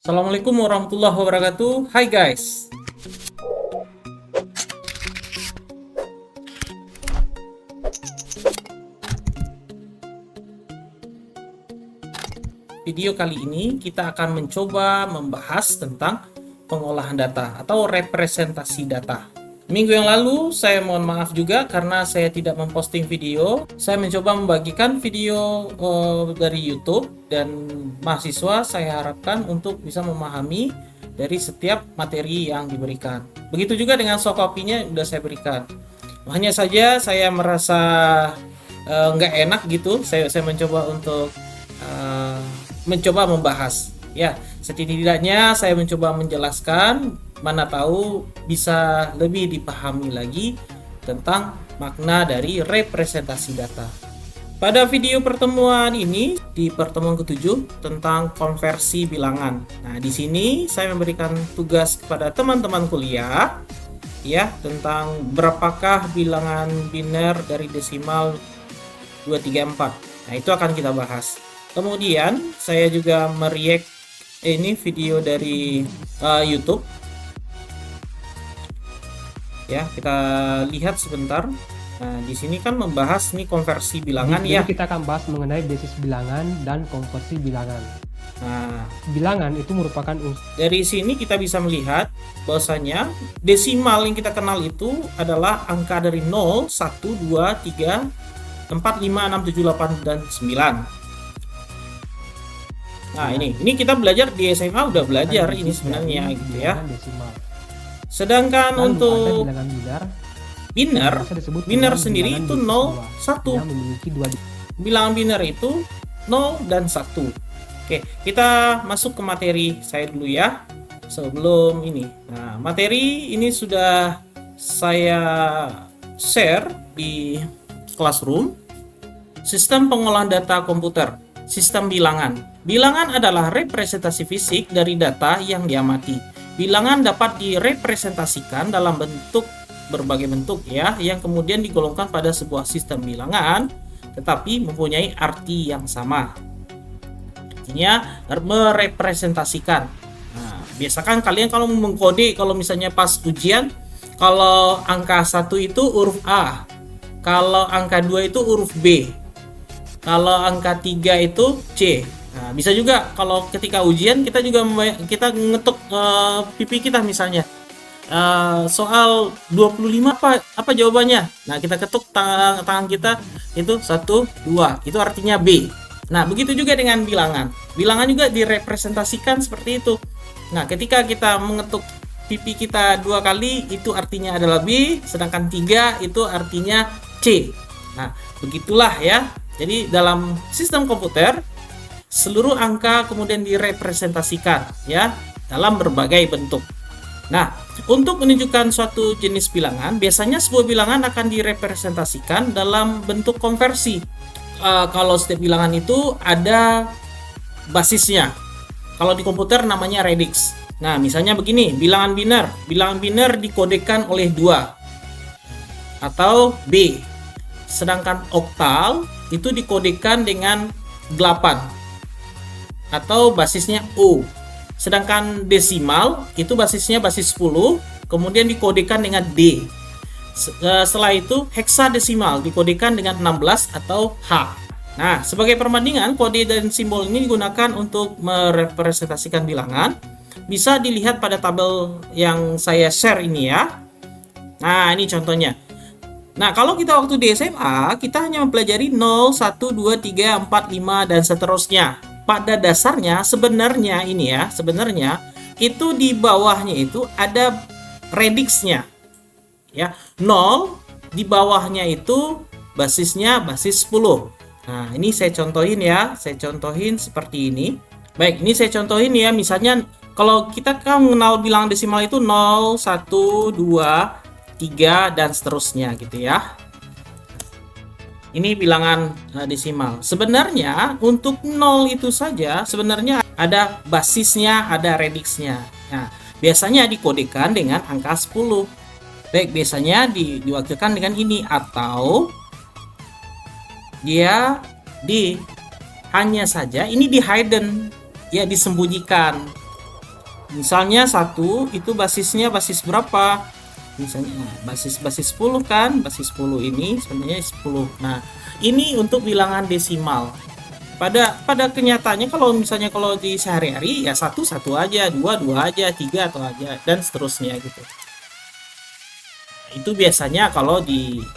Assalamualaikum warahmatullahi wabarakatuh. Hai guys. Video kali ini kita akan mencoba membahas tentang pengolahan data atau representasi data. Minggu yang lalu saya mohon maaf juga karena saya tidak memposting video. Saya mencoba membagikan video dari YouTube dan mahasiswa saya harapkan untuk bisa memahami dari setiap materi yang diberikan. Begitu juga dengan soft copy-nya sudah saya berikan. Hanya saja saya merasa nggak enak gitu. Saya mencoba untuk mencoba membahas. Ya, setidaknya saya mencoba menjelaskan, mana tahu bisa lebih dipahami lagi tentang makna dari representasi data. Pada video pertemuan ini, di pertemuan ke-7 tentang konversi bilangan. Nah, di sini saya memberikan tugas kepada teman-teman kuliah ya tentang berapakah bilangan biner dari desimal 234. Nah, itu akan kita bahas. Kemudian saya juga mereact ini video dari YouTube. Ya, kita lihat sebentar. Nah, di sini kan membahas nih konversi bilangan ya. Jadi kita akan bahas mengenai basis bilangan dan konversi bilangan. Nah, Bilangan itu merupakan dari sini kita bisa melihat bahwasanya desimal yang kita kenal itu adalah angka dari 0, 1, 2, 3, 4, 5, 6, 7, 8, dan 9. Nah, ini kita belajar di SMA udah belajar ini sebenarnya gitu ya. Desimal. Sedangkan Lalu untuk ada bilangan biner biner sendiri itu 0, 1. yang memiliki dua Bilangan biner itu 0 dan 1. Oke, kita masuk ke materi saya dulu ya. Sebelum ini. Nah, materi ini sudah saya share di Classroom. Sistem pengolahan data komputer. Sistem bilangan. Bilangan adalah representasi fisik dari data yang diamati. Bilangan dapat direpresentasikan dalam berbagai bentuk ya, yang kemudian digolongkan pada sebuah sistem bilangan, tetapi mempunyai arti yang sama. Artinya merepresentasikan. Nah, biasakan kalian kalau mengkode, kalau misalnya pas ujian, kalau angka 1 itu huruf A, kalau angka 2 itu huruf B, kalau angka 3 itu C. Nah, bisa juga kalau ketika ujian kita juga kita ngetuk pipi kita misalnya. Soal 25 apa jawabannya? Nah, kita ketuk tangan kita itu 1, 2. Itu artinya B. Nah, begitu juga dengan bilangan. Bilangan juga direpresentasikan seperti itu. Nah, ketika kita mengetuk pipi kita 2 kali itu artinya adalah B, sedangkan 3 itu artinya C. Nah, begitulah ya. Jadi dalam sistem komputer seluruh angka kemudian direpresentasikan ya dalam berbagai bentuk. Nah, untuk menunjukkan suatu jenis bilangan, biasanya sebuah bilangan akan direpresentasikan dalam bentuk konversi. Kalau setiap bilangan itu ada basisnya. Kalau di komputer namanya radix. Nah, misalnya begini, bilangan biner. Bilangan biner dikodekan oleh 2 atau B. Sedangkan oktal itu dikodekan dengan 8 atau basisnya O. Sedangkan desimal itu basisnya basis 10, kemudian dikodekan dengan D. Setelah itu heksadesimal dikodekan dengan 16 atau H. Nah, sebagai perbandingan, kode dan simbol ini digunakan untuk merepresentasikan bilangan. Bisa dilihat pada tabel yang saya share ini ya. Nah, ini contohnya. Nah, kalau kita waktu di SMA, kita hanya mempelajari 0, 1, 2, 3, 4, 5, dan seterusnya. Pada dasarnya, sebenarnya itu di bawahnya itu ada radixnya. Ya, 0 di bawahnya itu basisnya basis 10. Nah, ini saya contohin ya. Saya contohin seperti ini. Baik, ini saya contohin ya. Misalnya, kalau kita kan mengenal bilangan desimal itu 0, 1, 2, 3 dan seterusnya gitu ya. Ini bilangan desimal. Sebenarnya untuk 0 itu saja sebenarnya ada basisnya, ada radixnya. Nah, biasanya dikodekan dengan angka 10. Baik, biasanya diwakilkan dengan ini atau dia hanya saja ini di hidden ya, disembunyikan. Misalnya 1 itu basisnya basis berapa? Misalnya basis 10 kan, basis 10 ini sebenarnya 10. Nah, ini untuk bilangan desimal. Pada kenyataannya kalau misalnya kalau di sehari-hari ya satu satu aja, dua dua aja, tiga atau aja, dan seterusnya gitu. Itu biasanya kalau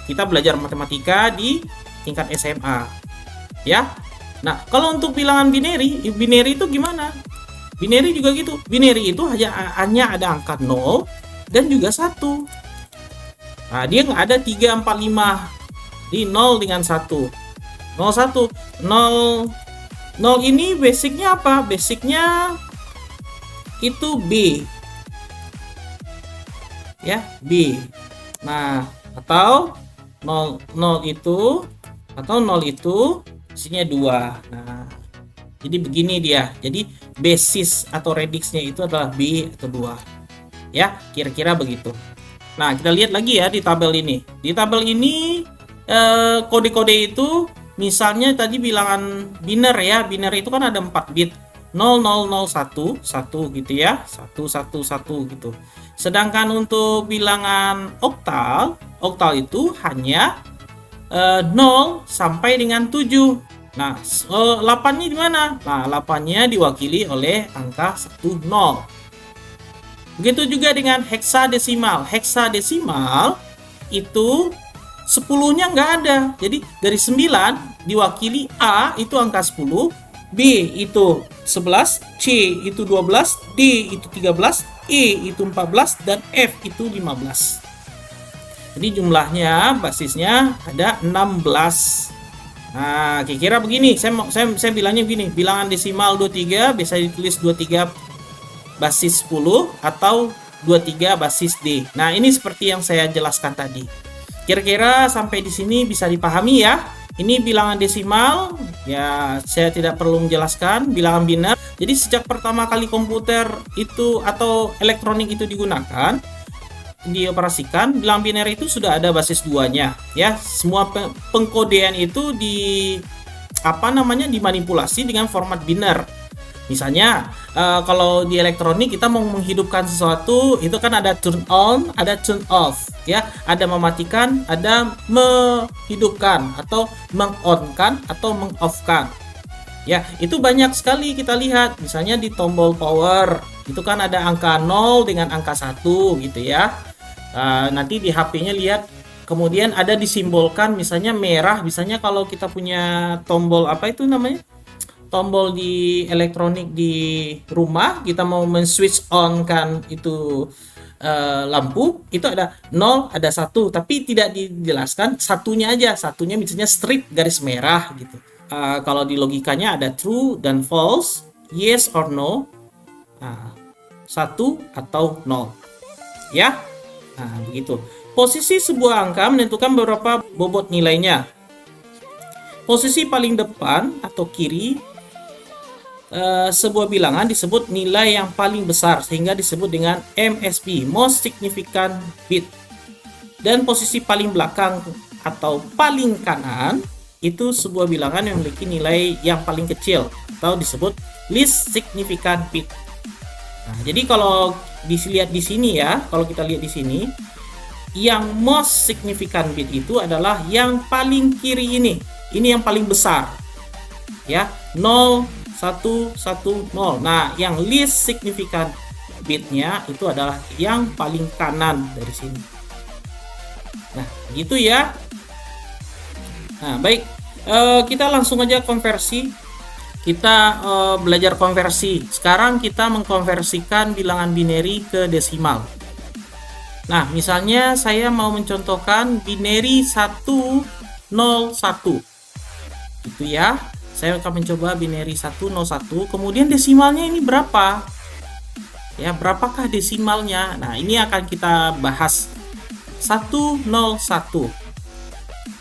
kita belajar matematika di tingkat SMA, ya. Nah, kalau untuk bilangan binary, binary itu gimana? Binary juga gitu. Binary itu hanya ada angka 0 dan juga 1. Nah, dia nggak ada 3, 4, 5. Di 0 dengan 1. 0, 1. 0 ini basicnya apa? Basicnya itu B. Ya, B. Nah, atau 0 itu basicnya 2. Nah, jadi begini dia. Jadi basis atau radiksnya itu adalah B atau 2. Ya, kira-kira begitu. Nah, kita lihat lagi ya di tabel ini. Di tabel ini kode-kode itu misalnya tadi bilangan biner ya. Biner itu kan ada 4 bit. 0001 1 gitu ya. 111 gitu. Sedangkan untuk bilangan oktal itu hanya 0 sampai dengan 7. Nah, 8-nya di mana? Nah, 8-nya diwakili oleh angka 10. Begitu juga dengan heksadesimal. Heksadesimal itu 10-nya nggak ada. Jadi dari 9 diwakili A itu angka 10, B itu 11, C itu 12, D itu 13, E itu 14, dan F itu 15. Jadi jumlahnya basisnya ada 16. Nah, kira-kira begini. Saya bilangnya begini. Bilangan desimal 23 bisa ditulis 23 basis 10 atau 23 basis D. Nah, ini seperti yang saya jelaskan tadi. Kira-kira sampai di sini bisa dipahami ya. Ini bilangan desimal, ya saya tidak perlu menjelaskan. Bilangan biner. Jadi sejak pertama kali komputer itu atau elektronik itu digunakan, dioperasikan, bilangan biner itu sudah ada basis 2-nya ya. Semua pengkodean itu dimanipulasi dengan format biner. Misalnya kalau di elektronik kita mau menghidupkan sesuatu itu kan ada turn on, ada turn off ya, ada mematikan, ada menghidupkan atau mengonkan atau mengoffkan. Ya, itu banyak sekali kita lihat. Misalnya di tombol power itu kan ada angka 0 dengan angka 1 gitu ya. Nanti di HP-nya lihat, kemudian ada disimbolkan misalnya merah. Misalnya kalau kita punya tombol apa itu namanya? Tombol di elektronik di rumah, kita mau men-switch on kan itu lampu, itu ada 0, ada 1, tapi tidak dijelaskan satunya aja. Satunya misalnya strip garis merah gitu. Kalau di logikanya ada true dan false, yes or no, 1 atau 0. Ya. Nah, begitu. Posisi sebuah angka menentukan beberapa bobot nilainya. Posisi paling depan atau kiri sebuah bilangan disebut nilai yang paling besar, sehingga disebut dengan MSB, most significant bit. Dan posisi paling belakang atau paling kanan itu sebuah bilangan yang memiliki nilai yang paling kecil atau disebut least significant bit. Nah, jadi kalau dilihat di sini ya, kalau kita lihat di sini, yang most significant bit itu adalah yang paling kiri ini. Ini yang paling besar. Ya, 0 1 1 0. Nah, yang least significant bitnya itu adalah yang paling kanan dari sini. Nah, gitu ya. Nah, baik. Kita langsung aja konversi. Kita belajar konversi. Sekarang kita mengkonversikan bilangan binary ke desimal. Nah, misalnya saya mau mencontohkan binary 101. Gitu ya. Saya akan mencoba binary 101, kemudian desimalnya ini berapa? Ya, berapakah desimalnya? Nah, ini akan kita bahas. 101.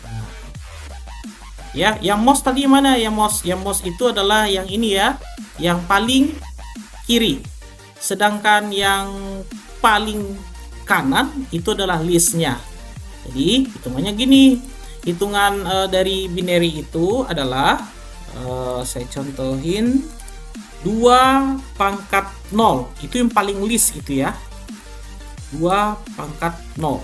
Nah, ya, yang most tadi mana? Yang most itu adalah yang ini ya, yang paling kiri. Sedangkan yang paling kanan itu adalah listnya. Jadi, hitungannya gini. Hitungan dari binary itu adalah saya contohin 2 pangkat 0. Itu yang paling least itu ya. 2 pangkat 0.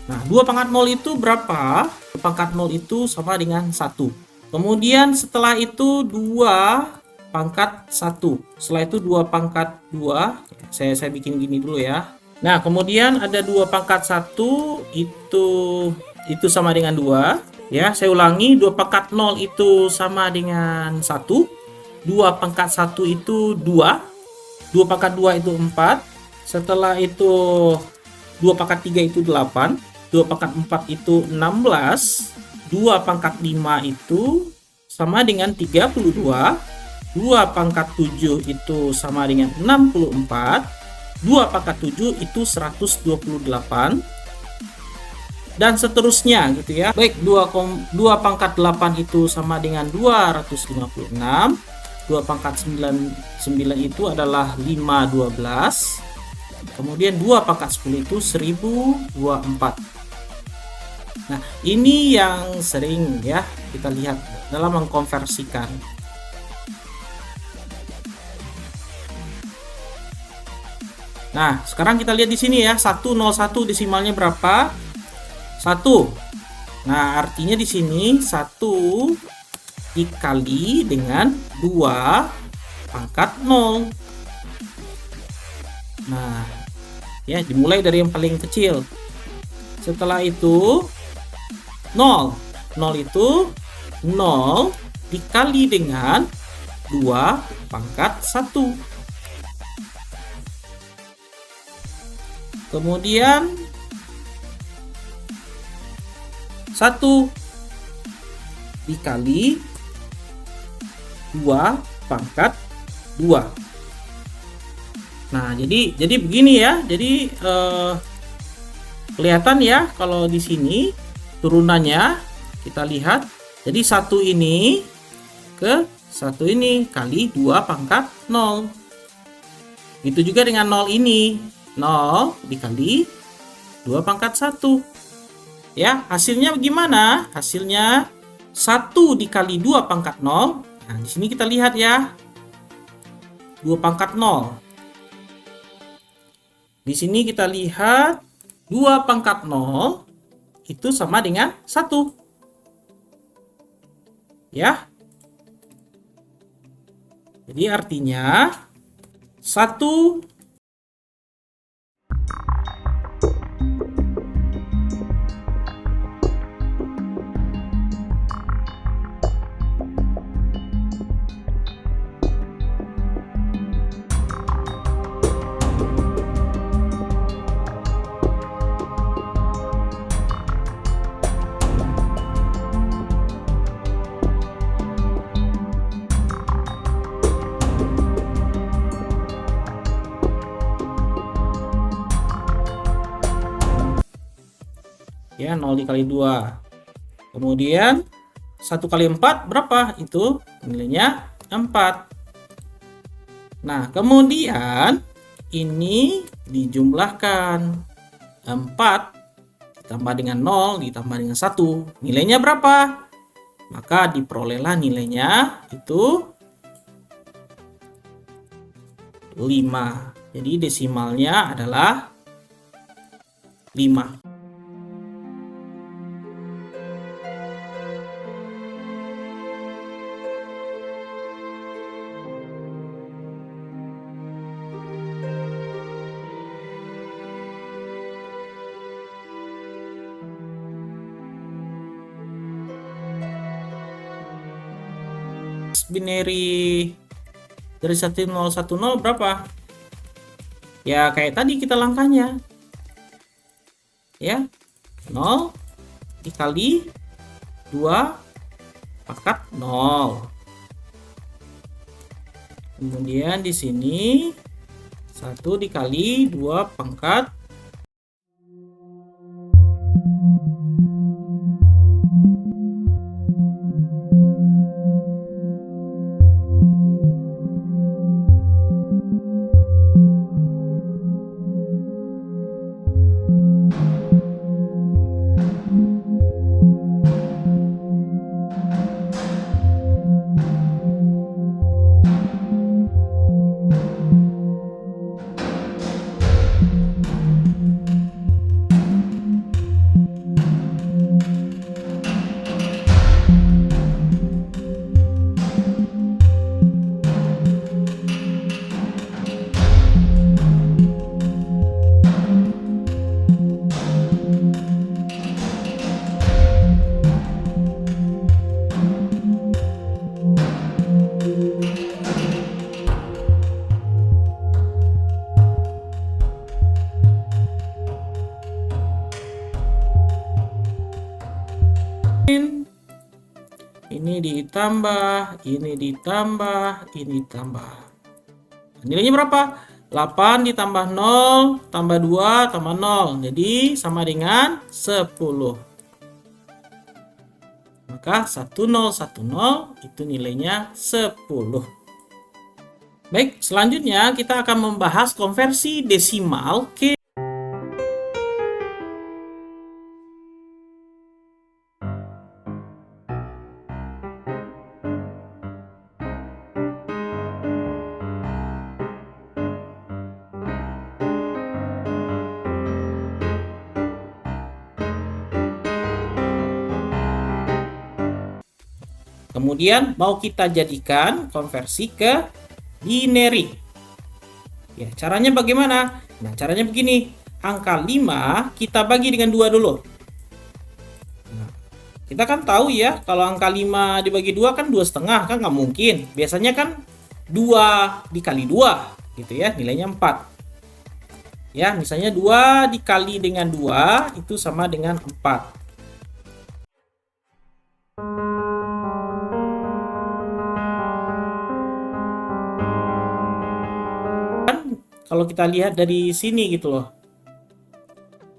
Nah, 2 pangkat 0 itu berapa? 2 pangkat 0 itu sama dengan 1. Kemudian setelah itu 2 pangkat 1. Setelah itu 2 pangkat 2. Saya bikin gini dulu ya. Nah, kemudian ada 2 pangkat 1 itu sama dengan 2. Ya, saya ulangi, 2 pangkat 0 itu sama dengan 1. 2 pangkat 1 itu 2. 2 pangkat 2 itu 4. Setelah itu 2 pangkat 3 itu 8. 2 pangkat 4 itu 16. 2 pangkat 5 itu sama dengan 32. 2 pangkat 7 itu sama dengan 64. 2 pangkat 7 itu 128. Dan seterusnya gitu ya. Baik, 2 pangkat 8 itu sama dengan 256. 2 pangkat 9 itu adalah 512. Kemudian 2 pangkat 10 itu 1024. Nah, ini yang sering ya kita lihat dalam mengkonversikan. Nah, sekarang kita lihat di sini ya, 101 desimalnya berapa? 1. Nah, artinya di sini 1 dikali dengan 2 pangkat 0. Nah, ya dimulai dari yang paling kecil. Setelah itu 0. 0 itu 0 dikali dengan 2 pangkat 1. Kemudian 1 dikali 2 pangkat 2. Nah, jadi begini ya. Jadi kelihatan ya kalau di sini turunannya kita lihat. Jadi 1 ini ke 1 ini kali 2 pangkat 0. Itu juga dengan 0 ini. 0 dikali 2 pangkat 1. Ya, hasilnya bagaimana? Hasilnya 1 dikali 2 pangkat 0. Nah, di sini kita lihat ya. 2 pangkat 0. Di sini kita lihat 2 pangkat 0 itu sama dengan 1. Ya. Jadi artinya 1 ya, 0 dikali 2. Kemudian 1 kali 4 berapa? Itu nilainya 4. Nah, kemudian ini dijumlahkan. 4 ditambah dengan 0 ditambah dengan 1. Nilainya berapa? Maka diperolehlah nilainya itu 5. Jadi desimalnya adalah 5. Binary dari 1010 berapa? Ya kayak tadi kita langkahnya. Ya. 0 dikali 2 pangkat 0. Kemudian di sini 1 dikali 2 pangkat ini ditambah, ini ditambah, ini ditambah. Nilainya berapa? 8 ditambah 0 tambah 2 tambah 0. Jadi sama dengan 10. Maka 1010 itu nilainya 10. Baik, selanjutnya kita akan membahas konversi desimal ke kemudian mau kita jadikan konversi ke binary. Ya, caranya bagaimana? Nah, caranya begini. Angka 5 kita bagi dengan 2 dulu. Nah, kita kan tahu ya, kalau angka 5 dibagi 2 kan 2,5 kan nggak mungkin. Biasanya kan 2 dikali 2 gitu ya, nilainya 4. Ya, misalnya 2 dikali dengan 2 itu sama dengan 4. Kalau kita lihat dari sini gitu loh.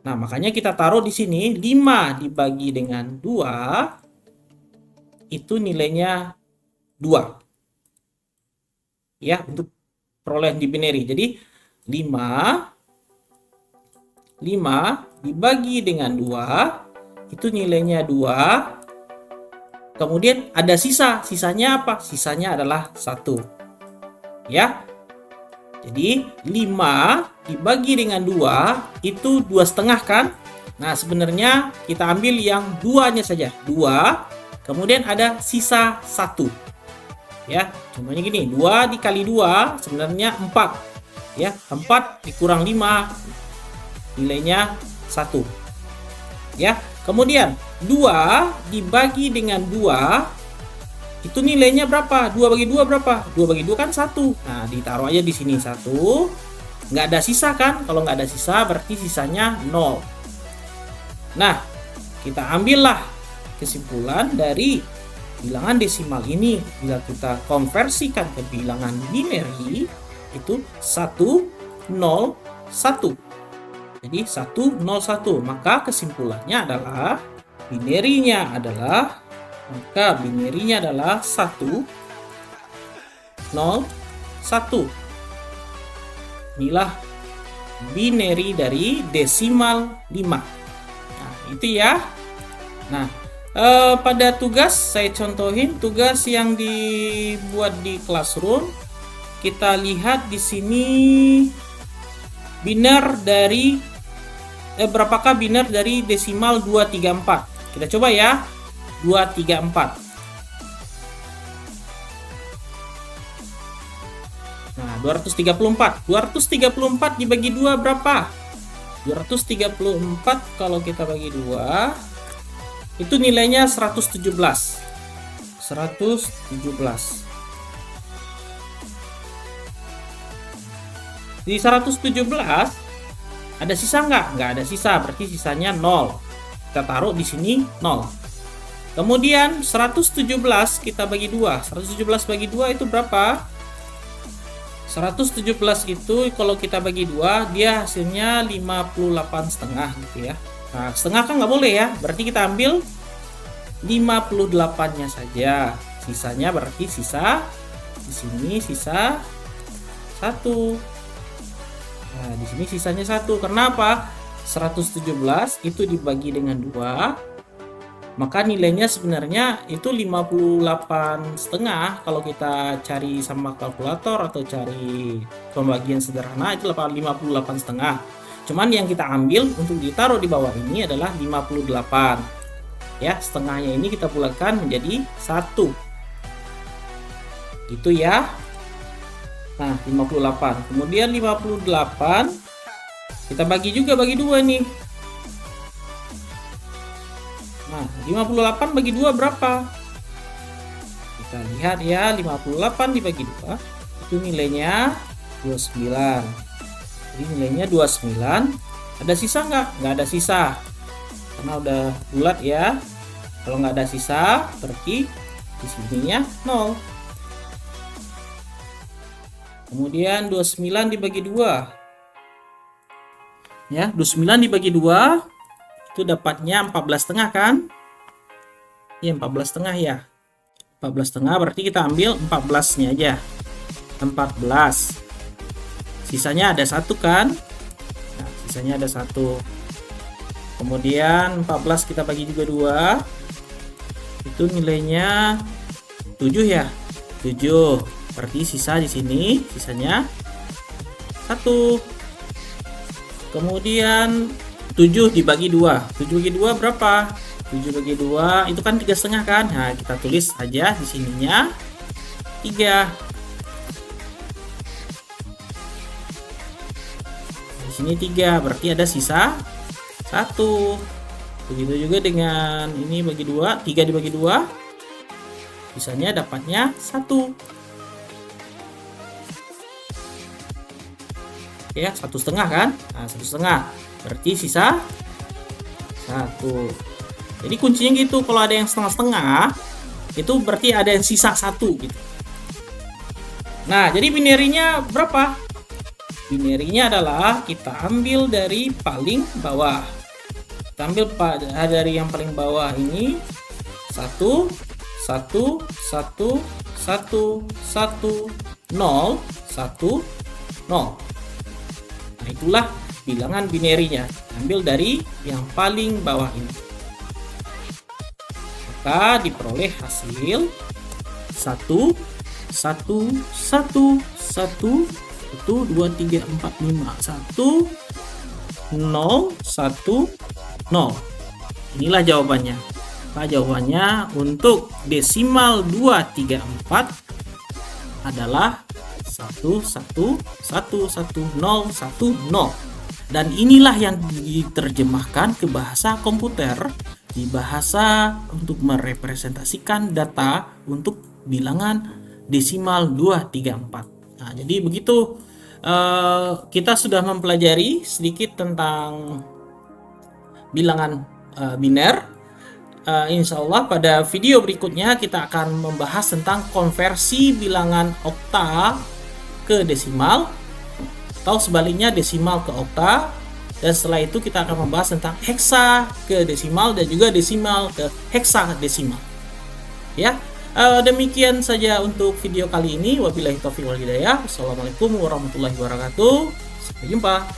Nah, makanya kita taruh di sini 5 dibagi dengan 2 itu nilainya 2. Ya, untuk perolehan di binary. Jadi 5 dibagi dengan 2 itu nilainya 2. Kemudian ada sisa. Sisanya apa? Sisanya adalah 1. Ya. Jadi 5 dibagi dengan 2 itu 2,5 kan? Nah, sebenarnya kita ambil yang 2-nya saja. 2, kemudian ada sisa 1. Ya, contohnya gini, 2 dikali 2 sebenarnya 4. Ya, 4 dikurang 5 nilainya 1. Ya, kemudian 2 dibagi dengan 2 itu nilainya berapa? 2 bagi 2 berapa? 2 bagi 2 kan 1. Nah, ditaruh aja di sini 1. Nggak ada sisa kan? Kalau nggak ada sisa berarti sisanya 0. Nah, kita ambillah kesimpulan dari bilangan desimal ini. Bila kita konversikan ke bilangan binary itu 1, 0, 1. Jadi 1, 0, 1. Maka kesimpulannya adalah binary-nya adalah 1, 0, 1. Inilah binary dari desimal 5. Nah, itu ya. Nah, pada tugas saya contohin tugas yang dibuat di Classroom. Kita lihat di sini biner dari berapakah biner dari desimal 234. Kita coba ya. 234. Nah, 234. 234 dibagi 2 berapa? 234 kalau kita bagi 2 itu nilainya 117. 117. Di 117 ada sisa nggak? Nggak ada sisa, berarti sisanya 0. Kita taruh di sini 0. Kemudian 117 kita bagi 2. 117 bagi 2 itu berapa? 117 itu kalau kita bagi 2 dia hasilnya 58,5 gitu ya. Nah, setengah kan nggak boleh ya. Berarti kita ambil 58-nya saja. Sisanya berarti sisa di sini sisa 1. Nah, di sini sisanya 1. Kenapa? 117 itu dibagi dengan 2. Maka nilainya sebenarnya itu 58,5 kalau kita cari sama kalkulator atau cari pembagian sederhana itu 58,5. Cuman yang kita ambil untuk ditaruh di bawah ini adalah 58. Ya, setengahnya ini kita bulatkan menjadi 1. Itu ya. Nah, 58. Kemudian 58 kita bagi juga bagi 2 nih. Nah, 58 bagi 2 berapa? Kita lihat ya, 58 dibagi 2 itu nilainya 29. Jadi nilainya 29. Ada sisa nggak? Nggak ada sisa. Karena udah bulat ya. Kalau nggak ada sisa, berarti Di sininya 0. Kemudian 29 dibagi 2. Ya, 29 dibagi 2 itu dapatnya 14,5 kan? Ya, 14,5 ya. 14,5 berarti kita ambil 14-nya aja. 14. Sisanya ada 1 kan? Nah, sisanya ada 1. Kemudian 14 kita bagi juga 2. Itu nilainya 7 ya. 7. Berarti sisa di sini sisanya 1. Kemudian 7 dibagi 2. 7 bagi 2 berapa? 7 bagi 2 itu kan 3,5 kan? Nah, kita tulis aja di sininya 3. Di sini 3, berarti ada sisa 1. Begitu juga dengan ini bagi 2, 3 dibagi 2. Sisanya dapatnya 1. Ya, 1,5 kan? Nah, 1,5 berarti sisa 1. Jadi kuncinya gitu, kalau ada yang setengah-setengah itu berarti ada yang sisa 1 gitu. Nah, jadi binarinya berapa? Binarinya adalah kita ambil dari paling bawah. Kita ambil dari yang paling bawah ini 1 1 1 1 1 0 1 0. Nah, itulah bilangan binarinya. Ambil dari yang paling bawah ini. Maka diperoleh hasil 1 1 1 1 2 3 4 5 1 0 1 0. Inilah jawabannya. Maka jawabannya untuk desimal 234 adalah 1 1 1 1 0 1 0. Dan inilah yang diterjemahkan ke bahasa komputer, di bahasa untuk merepresentasikan data untuk bilangan desimal 234. Nah, jadi begitu kita sudah mempelajari sedikit tentang bilangan biner. Insya Allah pada video berikutnya kita akan membahas tentang konversi bilangan okta ke desimal, atau sebaliknya desimal ke okta. Dan setelah itu kita akan membahas tentang heksa ke desimal dan juga desimal ke heksadesimal. Ya, demikian saja untuk video kali ini. Wabillahi taufiq wal hidayah. Wassalamualaikum warahmatullahi wabarakatuh. Sampai jumpa.